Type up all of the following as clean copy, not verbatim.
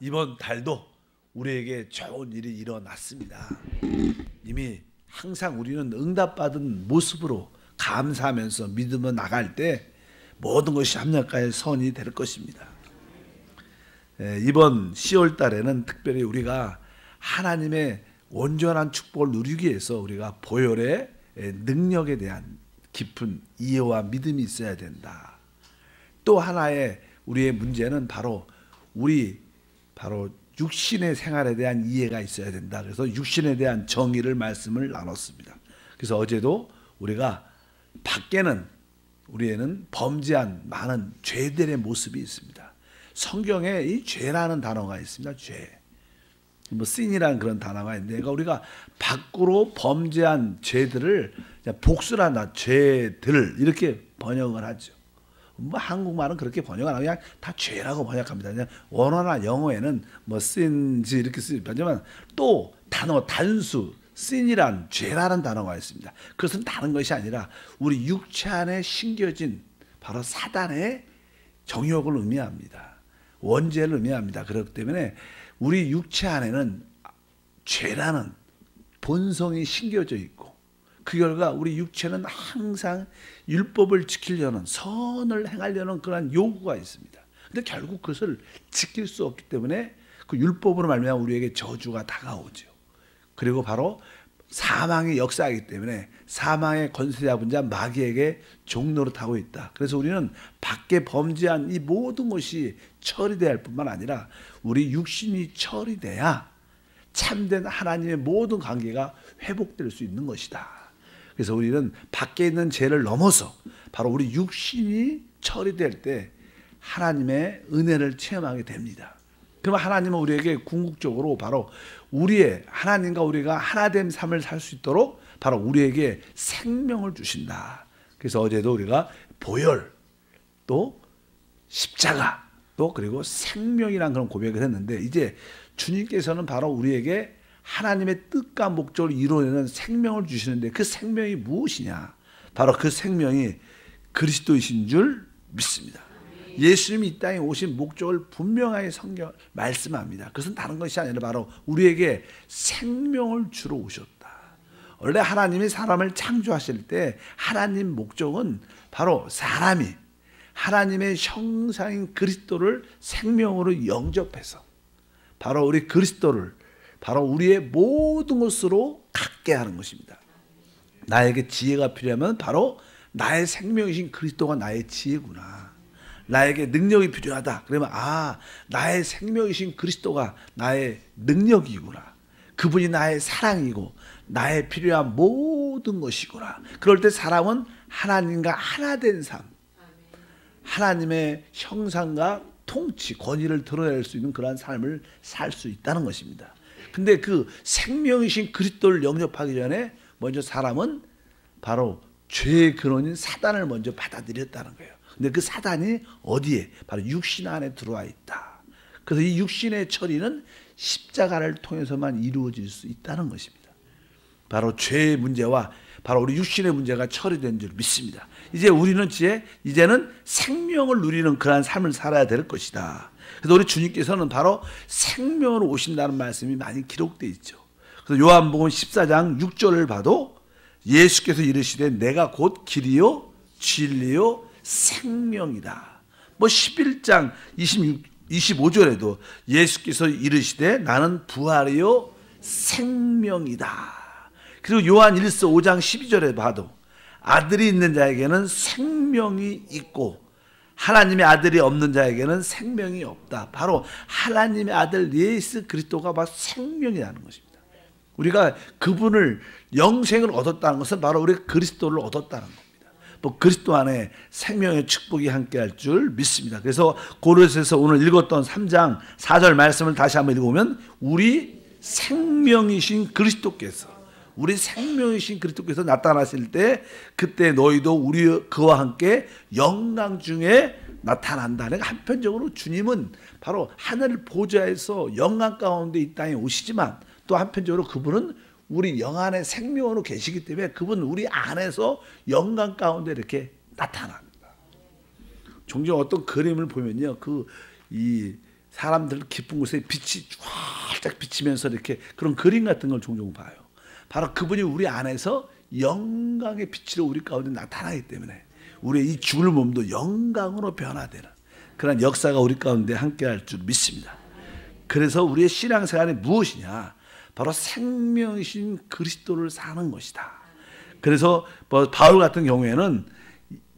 이번 달도 우리에게 좋은 일이 일어났습니다. 이미 항상 우리는 응답받은 모습으로 감사하면서 믿으며 나갈 때 모든 것이 합력하여 선이 될 것입니다. 이번 10월 달에는 특별히 우리가 하나님의 온전한 축복을 누리기 위해서 우리가 보혈의 능력에 대한 깊은 이해와 믿음이 있어야 된다. 또 하나의 우리의 문제는 바로 육신의 생활에 대한 이해가 있어야 된다. 그래서 육신에 대한 정의를 말씀을 나눴습니다. 그래서 어제도 우리가 밖에는 우리에는 범죄한 많은 죄들의 모습이 있습니다. 성경에 이 죄라는 단어가 있습니다. 죄. sin이라는 그런 단어가 있는데, 그러니까 우리가 밖으로 범죄한 죄들을 복수한다, 죄들 이렇게 번역을 하죠. 한국말은 그렇게 번역을 안 하고 그냥 다 죄라고 번역합니다. 그냥 원어나 영어에는 sin지 이렇게 쓰지만 또 단어 단수 sin이란 죄라는 단어가 있습니다. 그것은 다른 것이 아니라 우리 육체 안에 심겨진 바로 사단의 정욕을 의미합니다. 원죄를 의미합니다. 그렇기 때문에 우리 육체 안에는 죄라는 본성이 심겨져 있고, 그 결과 우리 육체는 항상 율법을 지키려는, 선을 행하려는 그런 요구가 있습니다. 근데 결국 그것을 지킬 수 없기 때문에 그 율법으로 말미암아 우리에게 저주가 다가오죠. 그리고 바로 사망의 역사이기 때문에 사망의 권세 잡은 자 마귀에게 종노릇하고 있다. 그래서 우리는 밖에 범죄한 이 모든 것이 처리돼야 할 뿐만 아니라 우리 육신이 처리돼야 참된 하나님의 모든 관계가 회복될 수 있는 것이다. 그래서 우리는 밖에 있는 죄를 넘어서 바로 우리 육신이 처리될 때 하나님의 은혜를 체험하게 됩니다. 그러면 하나님은 우리에게 궁극적으로 바로 우리의 하나님과 우리가 하나된 삶을 살 수 있도록 바로 우리에게 생명을 주신다. 그래서 어제도 우리가 보혈, 또 십자가, 또 그리고 생명이라는 그런 고백을 했는데, 이제 주님께서는 바로 우리에게 하나님의 뜻과 목적을 이루어내는 생명을 주시는데, 그 생명이 무엇이냐? 바로 그 생명이 그리스도이신 줄 믿습니다. 예수님이 이 땅에 오신 목적을 분명하게 성경 말씀합니다. 그것은 다른 것이 아니라 바로 우리에게 생명을 주러 오셨다. 원래 하나님이 사람을 창조하실 때 하나님 목적은 바로 사람이 하나님의 형상인 그리스도를 생명으로 영접해서 바로 우리 그리스도를 바로 우리의 모든 것으로 갖게 하는 것입니다. 나에게 지혜가 필요하면 바로 나의 생명이신 그리스도가 나의 지혜구나. 나에게 능력이 필요하다. 그러면 나의 생명이신 그리스도가 나의 능력이구나. 그분이 나의 사랑이고 나의 필요한 모든 것이구나. 그럴 때 사람은 하나님과 하나된 삶, 하나님의 형상과 통치, 권위를 드러낼 수 있는 그러한 삶을 살 수 있다는 것입니다. 근데 그 생명이신 그리스도를 영접하기 전에 먼저 사람은 바로 죄의 근원인 사단을 먼저 받아들였다는 거예요. 근데 그 사단이 어디에? 바로 육신 안에 들어와 있다. 그래서 이 육신의 처리는 십자가를 통해서만 이루어질 수 있다는 것입니다. 바로 죄의 문제와 바로 우리 육신의 문제가 처리된 줄 믿습니다. 이제 우리는 이제는 생명을 누리는 그러한 삶을 살아야 될 것이다. 그래서 우리 주님께서는 바로 생명으로 오신다는 말씀이 많이 기록되어 있죠. 그래서 요한복음 14장 6절을 봐도 예수께서 이르시되 내가 곧 길이요 진리요 생명이다. 11장 25절에도 예수께서 이르시되 나는 부활이요 생명이다. 그리고 요한 1서 5장 12절에 봐도 아들이 있는 자에게는 생명이 있고 하나님의 아들이 없는 자에게는 생명이 없다. 바로 하나님의 아들 예수 그리스도가 바로 생명이라는 것입니다. 우리가 그분을 영생을 얻었다는 것은 바로 우리 그리스도를 얻었다는 겁니다. 그리스도 안에 생명의 축복이 함께할 줄 믿습니다. 그래서 고린도서에서 오늘 읽었던 3장 4절 말씀을 다시 한번 읽어보면 우리 생명이신 그리스도께서 나타나실 때 그때 너희도 그와 함께 영광 중에 나타난다. 그러니까 한편적으로 주님은 바로 하늘 보좌에서 영광 가운데 이 땅에 오시지만 또 한편적으로 그분은 우리 영 안에 생명으로 계시기 때문에 그분은 우리 안에서 영광 가운데 이렇게 나타납니다. 종종 어떤 그림을 보면요, 사람들 깊은 곳에 빛이 쫙 비치면서 이렇게 그런 그림 같은 걸 종종 봐요. 바로 그분이 우리 안에서 영광의 빛으로 우리 가운데 나타나기 때문에 우리의 이 죽을 몸도 영광으로 변화되는 그런 역사가 우리 가운데 함께할 줄 믿습니다. 그래서 우리의 신앙생활이 무엇이냐? 바로 생명이신 그리스도를 사는 것이다. 그래서 바울 같은 경우에는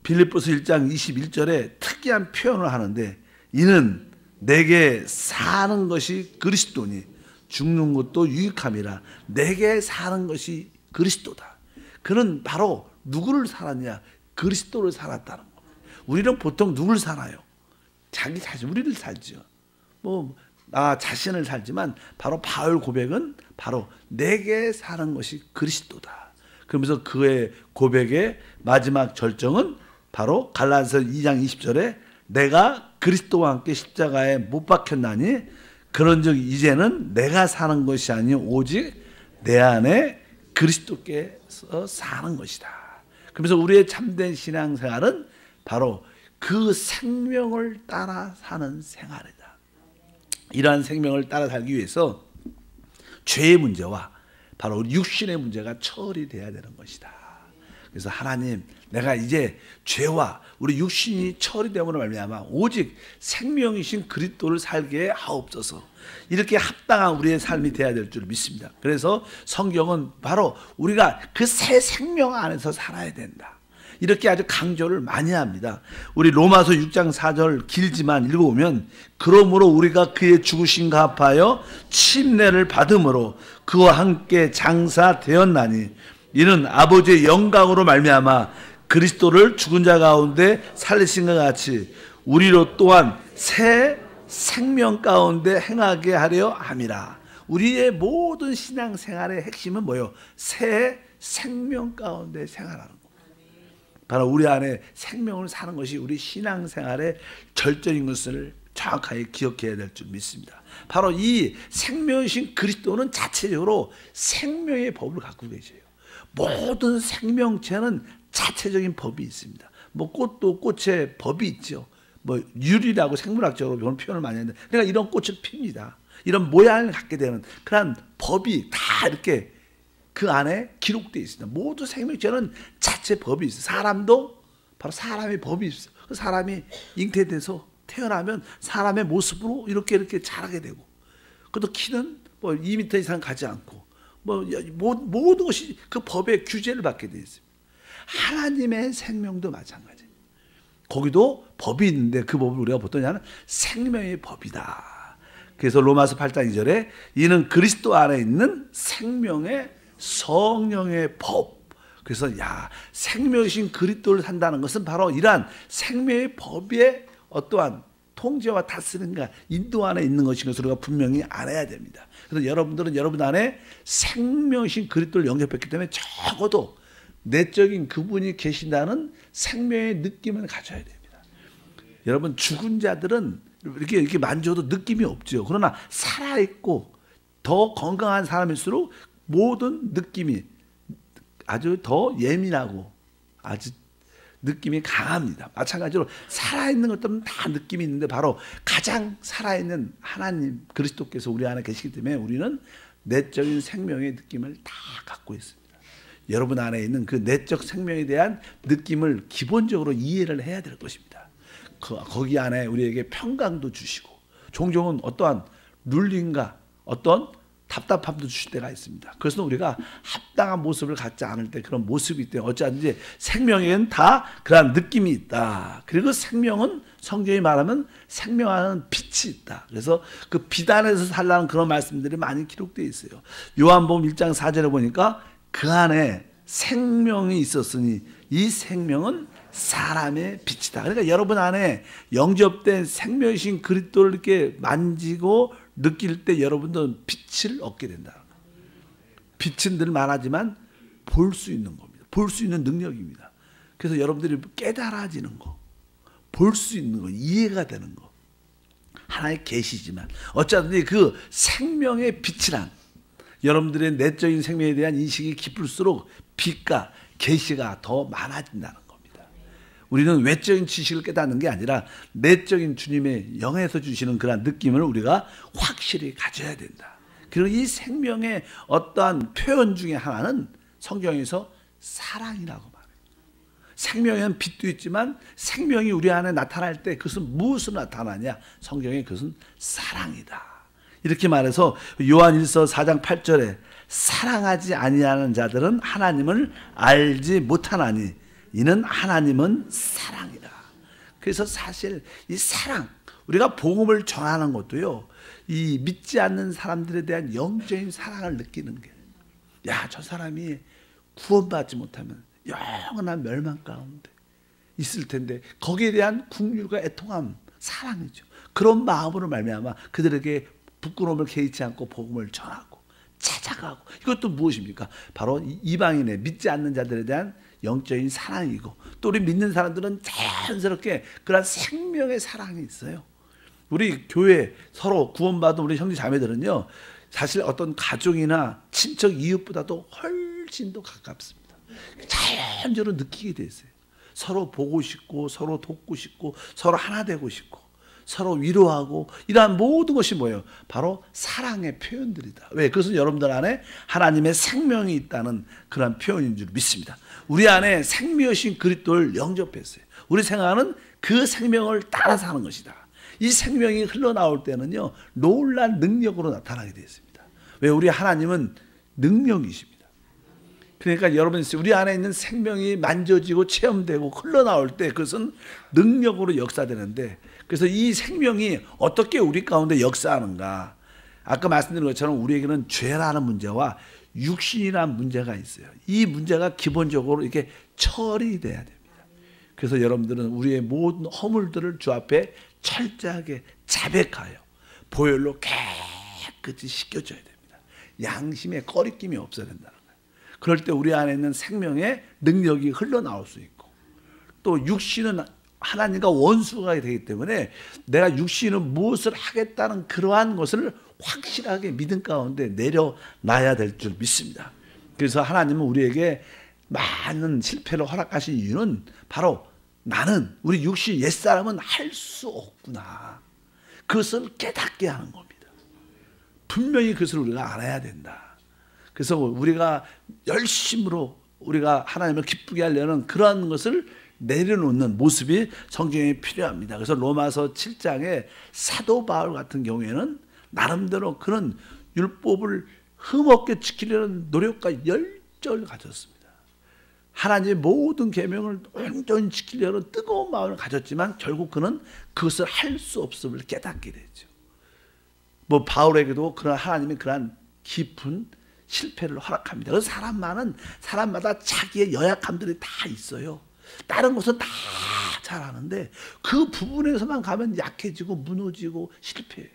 빌립보서 1장 21절에 특이한 표현을 하는데, 이는 내게 사는 것이 그리스도니 죽는 것도 유익함이라. 내게 사는 것이 그리스도다. 그는 바로 누구를 살았냐? 그리스도를 살았다는 겁니다. 우리는 보통 누구를 살아요? 자기 자신, 우리를 살죠. 나 자신을 살지만 바로 바울 고백은 바로 내게 사는 것이 그리스도다. 그러면서 그의 고백의 마지막 절정은 바로 갈라디아서 2장 20절에 내가 그리스도와 함께 십자가에 못 박혔나니 그런즉 이제는 내가 사는 것이 아니요 오직 내 안에 그리스도께서 사는 것이다. 그러면서 우리의 참된 신앙생활은 바로 그 생명을 따라 사는 생활이다. 이러한 생명을 따라 살기 위해서 죄의 문제와 바로 우리 육신의 문제가 처리돼야 되는 것이다. 그래서 하나님, 내가 이제 죄와 우리 육신이 처리됨으로 말미암아 오직 생명이신 그리스도를 살게 하옵소서. 이렇게 합당한 우리의 삶이 되어야 될 줄 믿습니다. 그래서 성경은 바로 우리가 그 새 생명 안에서 살아야 된다, 이렇게 아주 강조를 많이 합니다. 우리 로마서 6장 4절 길지만 읽어보면, 그러므로 우리가 그의 죽으심과 합하여 침례를 받음으로 그와 함께 장사되었나니 이는 아버지의 영광으로 말미암아 그리스도를 죽은 자 가운데 살리신 것 같이 우리로 또한 새 생명 가운데 행하게 하려 함이라. 우리의 모든 신앙생활의 핵심은 뭐예요? 새 생명 가운데 생활하는 것. 바로 우리 안에 생명을 사는 것이 우리 신앙생활의 절정인 것을 정확하게 기억해야 될 줄 믿습니다. 바로 이 생명이신 그리스도는 자체적으로 생명의 법을 갖고 계세요. 모든 생명체는 자체적인 법이 있습니다. 꽃도 꽃의 법이 있죠. 율이라고 생물학적으로 이런 표현을 많이 하는데, 그러니까 이런 꽃을 핍니다. 이런 모양을 갖게 되는 그런 법이 다 이렇게 그 안에 기록되어 있습니다. 모두 생명체는 자체 법이 있어요. 사람도 바로 사람의 법이 있어요. 그 사람이 잉태돼서 태어나면 사람의 모습으로 이렇게 자라게 되고, 그것도 키는 2m 이상 가지 않고 모든 것이 그 법의 규제를 받게 되어 있습니다. 하나님의 생명도 마찬가지예요. 거기도 법이 있는데 그 법을 우리가 보통 하는 생명의 법이다. 그래서 로마서 8장 2절에 이는 그리스도 안에 있는 생명의 성령의 법. 그래서 생명이신 그리스도를 산다는 것은 바로 이러한 생명의 법의 어떠한 통제와 다스림과 인도 안에 있는 것인 것을 우리가 분명히 알아야 됩니다. 그래서 여러분들은 여러분 안에 생명이신 그리스도를 영접했기 때문에 적어도 내적인 그분이 계신다는 생명의 느낌을 가져야 됩니다. 여러분, 죽은 자들은 이렇게 만져도 느낌이 없죠. 그러나 살아있고 더 건강한 사람일수록 모든 느낌이 아주 더 예민하고 아주 느낌이 강합니다. 마찬가지로 살아있는 것들은 다 느낌이 있는데 바로 가장 살아있는 하나님 그리스도께서 우리 안에 계시기 때문에 우리는 내적인 생명의 느낌을 다 갖고 있습니다. 여러분 안에 있는 그 내적 생명에 대한 느낌을 기본적으로 이해를 해야 될 것입니다. 거기 안에 우리에게 평강도 주시고 종종은 어떠한 눌림과 어떤 답답함도 주실 때가 있습니다. 그래서 우리가 합당한 모습을 갖지 않을 때 그런 모습이 있기 때문에 어찌하든지 생명에는 다 그런 느낌이 있다. 그리고 생명은 성경이 말하면 생명하는 빛이 있다. 그래서 그 빛 안에서 살라는 그런 말씀들이 많이 기록되어 있어요. 요한복음 1장 4절에 보니까 그 안에 생명이 있었으니 이 생명은 사람의 빛이다. 그러니까 여러분 안에 영접된 생명이신 그리스도를 이렇게 만지고 느낄 때 여러분도 빛을 얻게 된다. 빛은 늘 말하지만 볼 수 있는 겁니다. 볼 수 있는 능력입니다. 그래서 여러분들이 깨달아지는 거, 볼 수 있는 거, 이해가 되는 거, 하나의 계시지만 어쩌든지 그 생명의 빛이란 여러분들의 내적인 생명에 대한 인식이 깊을수록 빛과 계시가 더 많아진다는 겁니다. 우리는 외적인 지식을 깨닫는 게 아니라 내적인 주님의 영에서 주시는 그런 느낌을 우리가 확실히 가져야 된다. 그리고 이 생명의 어떠한 표현 중에 하나는 성경에서 사랑이라고 말해요. 생명에는 빛도 있지만 생명이 우리 안에 나타날 때 그것은 무엇으로 나타나냐? 성경에 그것은 사랑이다. 이렇게 말해서 요한일서 4장 8절에 사랑하지 아니하는 자들은 하나님을 알지 못하나니 이는 하나님은 사랑이다. 그래서 사실 이 사랑, 우리가 복음을 전하는 것도요, 이 믿지 않는 사람들에 대한 영적인 사랑을 느끼는 게, 야, 저 사람이 구원받지 못하면 영원한 멸망 가운데 있을 텐데 거기에 대한 긍휼과 애통함, 사랑이죠. 그런 마음으로 말미암아 그들에게 부끄러움을 개의치 않고 복음을 전하고 찾아가고, 이것도 무엇입니까? 바로 이방인의 믿지 않는 자들에 대한 영적인 사랑이고, 또 우리 믿는 사람들은 자연스럽게 그런 생명의 사랑이 있어요. 우리 교회 서로 구원받은 우리 형제 자매들은요, 사실 어떤 가족이나 친척 이웃보다도 훨씬 더 가깝습니다. 자연적으로 느끼게 됐어요. 서로 보고 싶고 서로 돕고 싶고 서로 하나 되고 싶고 서로 위로하고, 이러한 모든 것이 뭐예요? 바로 사랑의 표현들이다. 왜? 그것은 여러분들 안에 하나님의 생명이 있다는 그런 표현인 줄 믿습니다. 우리 안에 생명이신 그리스도를 영접했어요. 우리 생각은 그 생명을 따라 사는 것이다. 이 생명이 흘러나올 때는요, 놀라운 능력으로 나타나게 되어 있습니다. 왜? 우리 하나님은 능력이십니다. 그러니까 여러분, 우리 안에 있는 생명이 만져지고 체험되고 흘러나올 때 그것은 능력으로 역사되는데, 그래서 이 생명이 어떻게 우리 가운데 역사하는가? 아까 말씀드린 것처럼 우리에게는 죄라는 문제와 육신이라는 문제가 있어요. 이 문제가 기본적으로 이렇게 처리돼야 됩니다. 그래서 여러분들은 우리의 모든 허물들을 주 앞에 철저하게 자백하여 보혈로 깨끗이 씻겨줘야 됩니다. 양심에 꺼리낌이 없어야 된다는 거예요. 그럴 때 우리 안에 있는 생명의 능력이 흘러나올 수 있고, 또 육신은 하나님과 원수가 되기 때문에 내가 육신은 무엇을 하겠다는 그러한 것을 확실하게 믿음 가운데 내려놔야 될 줄 믿습니다. 그래서 하나님은 우리에게 많은 실패를 허락하신 이유는 바로 나는, 우리 육신 옛사람은 할 수 없구나, 그것을 깨닫게 하는 겁니다. 분명히 그것을 우리가 알아야 된다. 그래서 우리가 열심으로 우리가 하나님을 기쁘게 하려는 그러한 것을 내려놓는 모습이 성경에 필요합니다. 그래서 로마서 7장에 사도 바울 같은 경우에는 나름대로 그런 율법을 흠없게 지키려는 노력과 열정을 가졌습니다. 하나님의 모든 계명을 온전히 지키려는 뜨거운 마음을 가졌지만 결국 그는 그것을 할 수 없음을 깨닫게 되죠. 뭐 바울에게도 그런 하나님의 그러한 깊은 실패를 허락합니다. 그래서 사람마다 자기의 연약함들이 다 있어요. 다른 것은 다 잘하는데 그 부분에서만 가면 약해지고 무너지고 실패해요.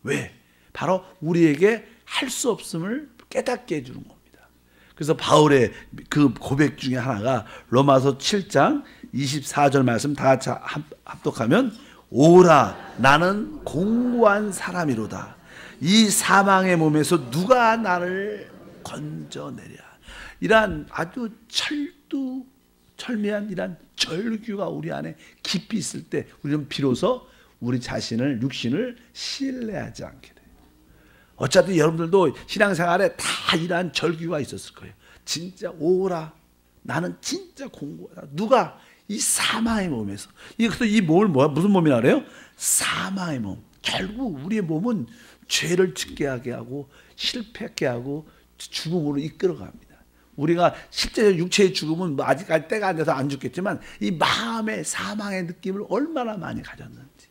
왜? 바로 우리에게 할 수 없음을 깨닫게 해주는 겁니다. 그래서 바울의 그 고백 중에 하나가 로마서 7장 24절 말씀 다 같이 합독하면, 오라 나는 공고한 사람이로다. 이 사망의 몸에서 누가 나를 건져내랴. 이러한 아주 철미한 이러한 절규가 우리 안에 깊이 있을 때 우리는 비로소 우리 자신을, 육신을 신뢰하지 않게 돼요. 어차피 여러분들도 신앙생활에 다 이러한 절규가 있었을 거예요. 진짜 오라 나는 진짜 공고하다. 누가? 이 사망의 몸에서. 그래서 이 몸을 무슨 몸이라 그래요? 사망의 몸. 결국 우리의 몸은 죄를 짓게 하게 하고 실패하게 하고 죽음으로 이끌어갑니다. 우리가 실제 육체의 죽음은 아직까지 때가 안 돼서 안 죽겠지만 이 마음의 사망의 느낌을 얼마나 많이 가졌는지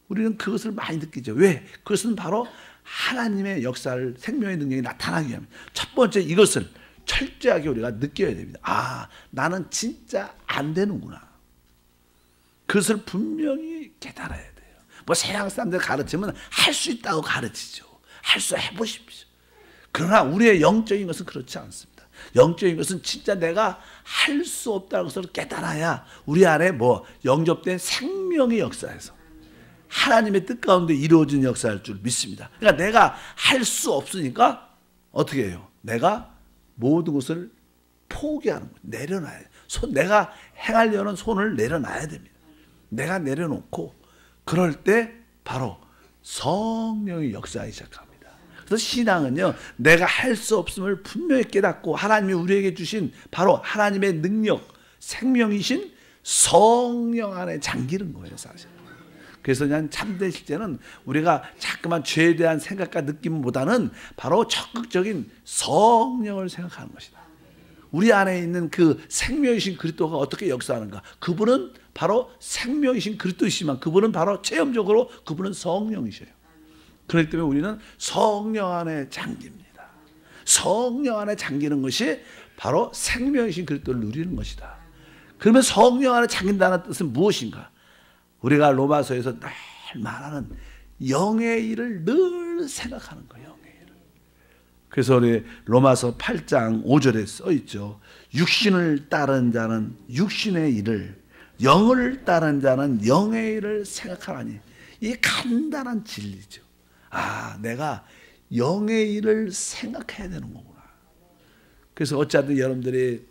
우리는 그것을 많이 느끼죠. 왜? 그것은 바로 하나님의 역사를, 생명의 능력이 나타나기 위함입니다. 첫 번째, 이것을 철저하게 우리가 느껴야 됩니다. 아, 나는 진짜 안 되는구나. 그것을 분명히 깨달아야 돼요. 뭐 세상 사람들 가르치면 할 수 있다고 가르치죠. 할 수 해보십시오. 그러나 우리의 영적인 것은 그렇지 않습니다. 영적인 것은 진짜 내가 할 수 없다는 것을 깨달아야 우리 안에 영접된 생명의 역사에서 하나님의 뜻 가운데 이루어진 역사일 줄 믿습니다. 그러니까 내가 할 수 없으니까 어떻게 해요? 내가 모든 것을 포기하는 거예요. 내려놔야 돼요. 내가 행하려는 손을 내려놔야 됩니다. 내가 내려놓고 그럴 때 바로 성령이 역사하기 시작합니다. 그래서 신앙은요, 내가 할 수 없음을 분명히 깨닫고 하나님이 우리에게 주신 바로 하나님의 능력, 생명이신 성령 안에 잠기는 거예요, 사실. 그래서 그냥 참된 실제는 우리가 자꾸만 죄에 대한 생각과 느낌보다는 바로 적극적인 성령을 생각하는 것이다. 우리 안에 있는 그 생명이신 그리스도가 어떻게 역사하는가? 그분은 바로 생명이신 그리스도이시지만 그분은 바로 체험적으로 그분은 성령이셔요. 그렇기 때문에 우리는 성령 안에 잠깁니다. 성령 안에 잠기는 것이 바로 생명이신 그리스도를 누리는 것이다. 그러면 성령 안에 잠긴다는 뜻은 무엇인가? 우리가 로마서에서 늘 말하는 영의 일을 늘 생각하는 거예요. 영의 일을. 그래서 우리 로마서 8장 5절에 써 있죠. 육신을 따른 자는 육신의 일을, 영을 따른 자는 영의 일을 생각하라니. 이 간단한 진리죠. 아, 내가 영의 일을 생각해야 되는 거구나. 그래서 어쨌든 여러분들이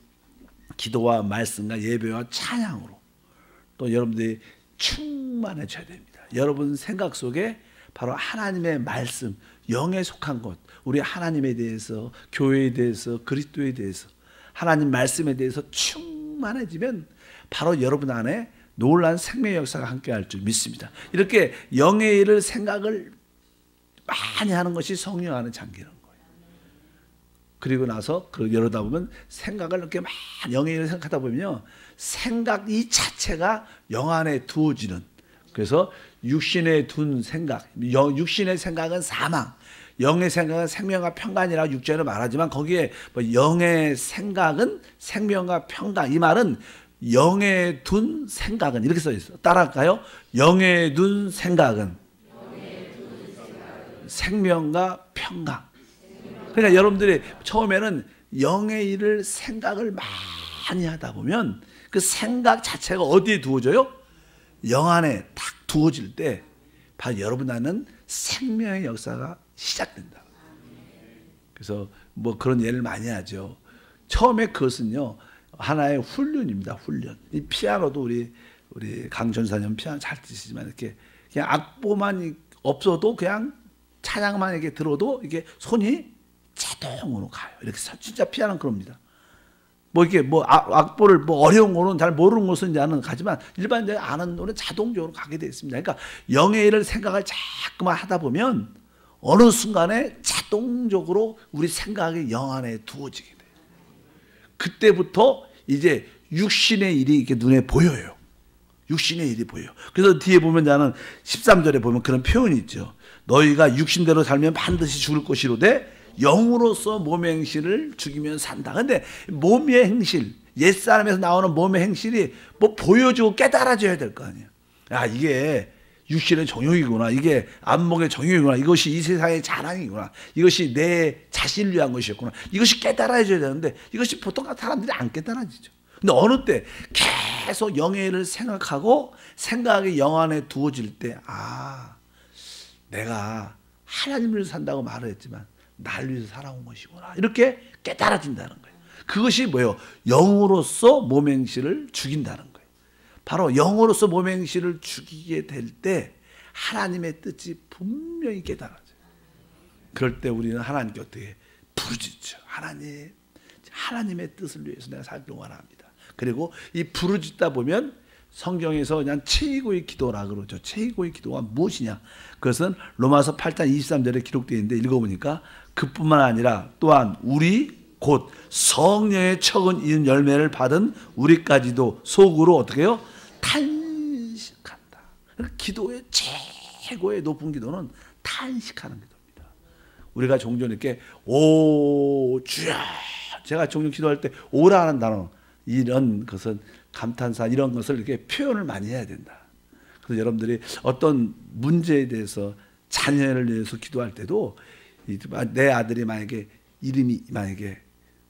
기도와 말씀과 예배와 찬양으로 또 여러분들이 충만해져야 됩니다. 여러분 생각 속에 바로 하나님의 말씀, 영에 속한 것, 우리 하나님에 대해서, 교회에 대해서, 그리스도에 대해서, 하나님 말씀에 대해서 충만해지면 바로 여러분 안에 놀라운 생명의 역사가 함께할 줄 믿습니다. 이렇게 영의 일을 생각을 많이 하는 것이 성령 안에 잠기는 거예요. 그리고 나서 이러다 보면 생각을 이렇게 막 영의 일을 생각하다 보면요, 생각 이 자체가 영 안에 두어지는. 그래서 육신에 둔 생각, 육신의 생각은 사망, 영의 생각은 생명과 평강이라고 6절에 말하지만 거기에 뭐 영의 생각은 생명과 평강, 이 말은 영에 둔 생각은 이렇게 써 있어요. 따라할까요? 영에 둔 생각은 생명과 평강. 그러니까 여러분들이 처음에는 영의 일을 생각을 많이 하다 보면 그 생각 자체가 어디에 두어져요? 영 안에 딱 두어질 때 바로 여러분 안에는 생명의 역사가 시작된다. 그래서 뭐 그런 예를 많이 하죠. 처음에 그것은요, 하나의 훈련입니다. 훈련. 이 피아노도 우리 강 전사님 피아노 잘 치시지만 이렇게 그냥 악보만 없어도 그냥 찬양만 이렇게 들어도 이게 손이 자동으로 가요. 이렇게 진짜 피아노는 그럽니다. 뭐 이게 뭐 악보를 뭐 어려운 거는 잘 모르는 것은 나는 가지만 일반적으로 아는 노래 자동적으로 가게 되어 있습니다. 그러니까 영의 일을 생각을 자꾸만 하다 보면 어느 순간에 자동적으로 우리 생각이 영 안에 두어지게 돼요. 그때부터 이제 육신의 일이 이렇게 눈에 보여요. 육신의 일이 보여요. 그래서 뒤에 보면 나는 13절에 보면 그런 표현이 있죠. 너희가 육신대로 살면 반드시 죽을 것이로되 영으로서 몸의 행실을 죽이면 산다. 근데 몸의 행실, 옛사람에서 나오는 몸의 행실이 뭐 보여주고 깨달아져야 될 거 아니에요. 야, 이게 육신의 정욕이구나. 이게 안목의 정욕이구나. 이것이 이 세상의 자랑이구나. 이것이 내 자신을 위한 것이었구나. 이것이 깨달아져야 되는데 이것이 보통 사람들이 안 깨달아지죠. 근데 어느 때 계속 영의 일을 생각하고 생각이 영 안에 두어질 때, 아, 내가 하나님을 위해서 산다고 말을 했지만 날 위해서 살아온 것이구나. 이렇게 깨달아진다는 거예요. 그것이 뭐예요? 영으로서 몸의 행실을 죽인다는 거예요. 바로 영으로서 몸의 행실을 죽이게 될 때 하나님의 뜻이 분명히 깨달아져요. 그럴 때 우리는 하나님께 어떻게 부르짖죠. 하나님의 뜻을 위해서 내가 살길 원합니다. 그리고 이 부르짖다 보면 성경에서 그냥 최고의 기도라 그러죠. 최고의 기도가 무엇이냐? 그것은 로마서 8장 23절에 기록되어 있는데 읽어보니까 그뿐만 아니라 또한 우리 곧 성령의 척은 이은 열매를 받은 우리까지도 속으로 어떻게 해요? 탄식한다. 기도의 최고의 높은 기도는 탄식하는 기도입니다. 우리가 종종 이렇게 오 주여, 제가 종종 기도할 때 오라는 단어, 이런 것은 감탄사 이런 것을 이렇게 표현을 많이 해야 된다. 그래서 여러분들이 어떤 문제에 대해서 자녀를 위해서 기도할 때도 내 아들이 만약에 이름이 만약에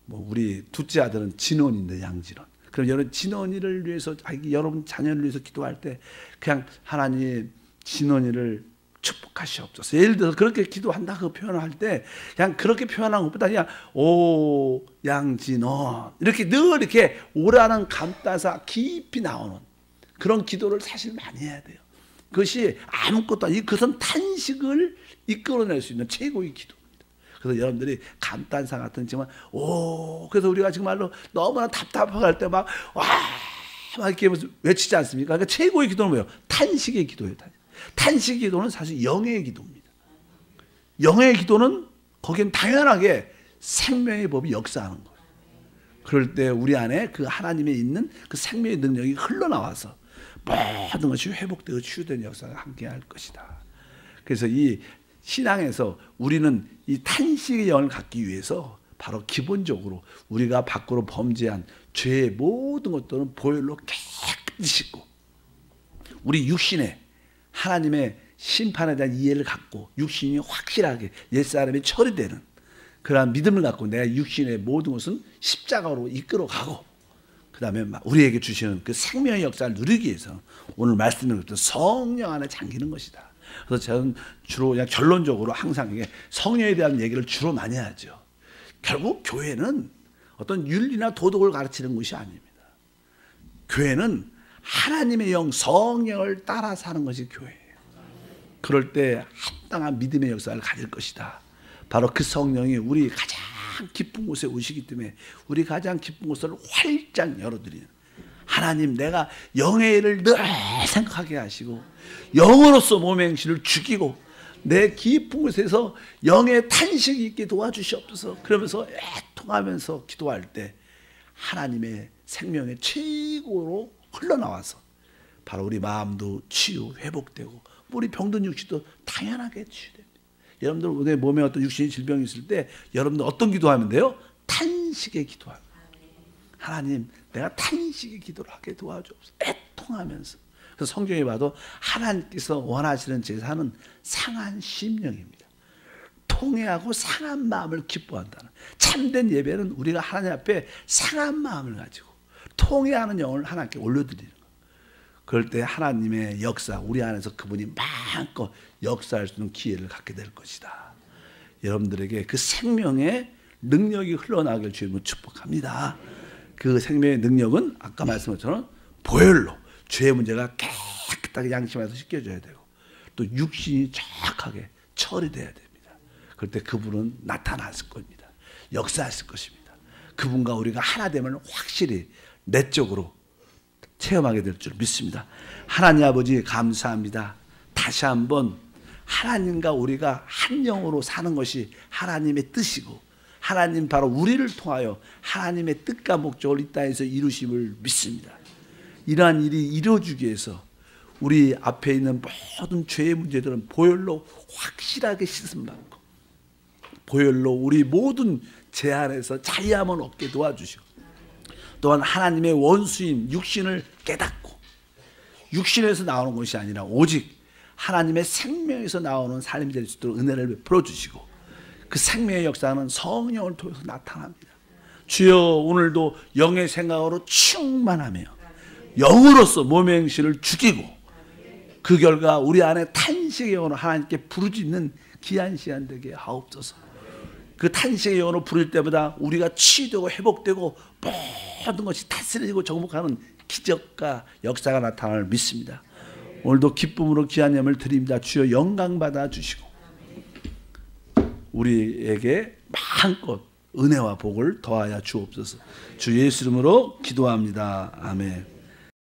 뭐 우리 둘째 아들은 진원인데 양진원. 그럼 여러분 진원이를 위해서 여러분 자녀를 위해서 기도할 때 그냥 하나님 진원이를 축복하시옵소서. 예를 들어서 그렇게 기도한다 그 표현을 할 때 그냥 그렇게 표현한 것보다 그냥 오 양진원 이렇게 늘 이렇게 오라는 감따사 깊이 나오는 그런 기도를 사실 많이 해야 돼요. 그것이 아무것도 아니고 그것은 탄식을 이끌어낼 수 있는 최고의 기도입니다. 그래서 여러분들이 감탄사 같은 지만 오 그래서 우리가 정말로 너무나 답답할 때 막 와 막 이렇게 외치지 않습니까? 그러니까 최고의 기도는 뭐예요? 탄식의 기도예요. 탄식의 기도는 사실 영의 기도입니다. 영의 기도는 거기는 당연하게 생명의 법이 역사하는 거예요. 그럴 때 우리 안에 그 하나님에 있는 그 생명의 능력이 흘러나와서 모든 것이 회복되고 치유되는 역사가 함께할 것이다. 그래서 이 신앙에서 우리는 이 탄식의 영을 갖기 위해서 바로 기본적으로 우리가 밖으로 범죄한 죄의 모든 것들은 보혈로 깨끗이 씻고 우리 육신에 하나님의 심판에 대한 이해를 갖고 육신이 확실하게 옛사람이 처리되는 그러한 믿음을 갖고 내가 육신의 모든 것은 십자가로 이끌어가고 그 다음에 우리에게 주시는 그 생명의 역사를 누리기 위해서 오늘 말씀드린 것도 성령 안에 잠기는 것이다. 그래서 저는 주로 그냥 결론적으로 항상 이게 성령에 대한 얘기를 주로 많이 하죠. 결국 교회는 어떤 윤리나 도덕을 가르치는 것이 아닙니다. 교회는 하나님의 영 성령을 따라 사는 것이 교회예요. 그럴 때 합당한 믿음의 역사를 가질 것이다. 바로 그 성령이 우리 가장 깊은 곳에 오시기 때문에 우리 가장 깊은 곳을 활짝 열어드리는 하나님 내가 영의 일을 늘 생각하게 하시고 영으로서 몸의 행실을 죽이고 내 깊은 곳에서 영의 탄식이 있게 도와주시옵소서. 그러면서 애통하면서 기도할 때 하나님의 생명의 최고로 흘러나와서 바로 우리 마음도 치유 회복되고 우리 병든 육신도 당연하게 치유됩니다. 여러분들 내 몸에 어떤 육신의 질병이 있을 때 여러분들 어떤 기도하면 돼요? 탄식의 기도하면 하나님 내가 탄식의 기도를 하게 도와주옵소서. 애통하면서. 그래서 성경에 봐도 하나님께서 원하시는 제사는 상한 심령입니다. 통회하고 상한 마음을 기뻐한다는 참된 예배는 우리가 하나님 앞에 상한 마음을 가지고 통회하는 영을 하나님께 올려드리는 거예요. 그럴 때 하나님의 역사 우리 안에서 그분이 마음껏 역사할 수 있는 기회를 갖게 될 것이다. 여러분들에게 그 생명의 능력이 흘러나가길 주님은 축복합니다. 그 생명의 능력은 아까 말씀한 것처럼 보혈로 죄의 문제가 깨끗하게 양심에서 씻겨져야 되고 또 육신이 정확하게 처리돼야 됩니다. 그럴 때 그분은 나타났을 겁니다. 역사했을 것입니다. 그분과 우리가 하나됨을 확실히 내적으로 체험하게 될 줄 믿습니다. 하나님 아버지 감사합니다. 다시 한번 하나님과 우리가 한 영으로 사는 것이 하나님의 뜻이고 하나님 바로 우리를 통하여 하나님의 뜻과 목적을 이 땅에서 이루심을 믿습니다. 이러한 일이 이루어지기 위해서 우리 앞에 있는 모든 죄의 문제들은 보혈로 확실하게 씻음받고 보혈로 우리 모든 제한에서 자유함을 얻게 도와주시고 또한 하나님의 원수인 육신을 깨닫고 육신에서 나오는 것이 아니라 오직 하나님의 생명에서 나오는 삶이 될 수 있도록 은혜를 베풀어 주시고 그 생명의 역사는 성령을 통해서 나타납니다. 주여 오늘도 영의 생각으로 충만하며 영으로서 몸의 행실을 죽이고 그 결과 우리 안에 탄식의 영으로 하나님께 부르짖는 귀한 시간 되게 하옵소서. 그 탄식의 영으로 부를 때마다 우리가 치유되고 회복되고 모든 것이 다스려지고 정복하는 기적과 역사가 나타나를 믿습니다. 오늘도 기쁨으로 귀한 예물을 드립니다. 주여 영광 받아 주시고 우리에게 마음껏 은혜와 복을 더하여 주옵소서. 주 예수 이름으로 기도합니다. 아멘.